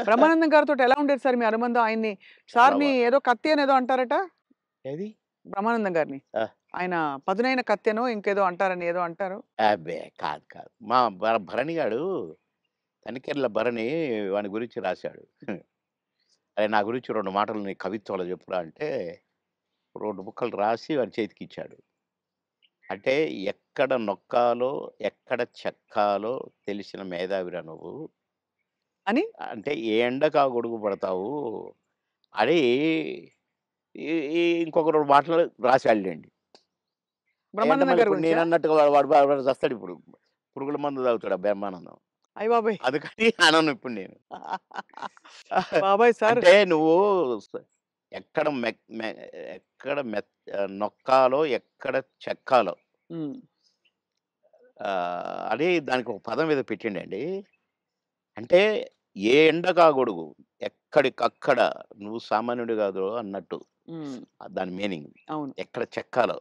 బ్రహ్మానందం గారితోటి ఎలా ఉండేది సార్ మీ అనుబంధం? ఆయన్ని చాలా సార్‌ని ఏదో కత్తి అనేదో అంటారట? ఏది? బ్రహ్మానందం గారిని. ఆ! ఆయన పదునైన కత్తెనో ఇంకేదో అంటారని ఏదో అంటారు. అబ్బే! కాదు, కాదు. మా భరణి గాడు తనికెళ్ళ భరణి వాని గురించి రాశాడు. అరే! నా గురించి 2 మాటలు నీ కవిత్వంలో చెప్పురా అంటే 2 ముక్కలు రాసి వాని చేతికిచ్చాడు. అంటే ఎక్కడ నొక్కాలో, ఎక్కడ చెక్కాలో తెలిసిన మేధావిరా నువ్వు. అని అంటే ఏ ఎండకు ఆ గొడుగు పడతావు అని ఈ ఈ ఇంకొక 2 మాటలు రాసాడులెండి. అంటే బ్రహ్మానందం మళ్ళీ గారి ఇప్పుడు గురించా? నేనన్నట్టుగా వాడు చస్తాడిప్పుడు. పురుగుల మందు తాగుతాడు ఆ బ్రహ్మానందం. అయ్య బాబోయ్! అందుకని అనను ఇప్పుడు నేను. బాబోయ్! సార్ అంటే నువ్వు స ఎక్కడ మెక్ మె ఎక్కడ నొక్కాలో, ఎక్కడ చెక్కాలో హ్మ్. అని దానికి ఒక పదం ఏదో పెట్టిండండి. అంటే ఏ ఎండకు ఆ గొడుగు. ఎక్కడికక్కడ నువ్వు సామాన్యుడు కాదు అన్నట్టు. హ్మ్. దాని మీనింగ్. అవును. ఎక్కడ చెక్కాలో.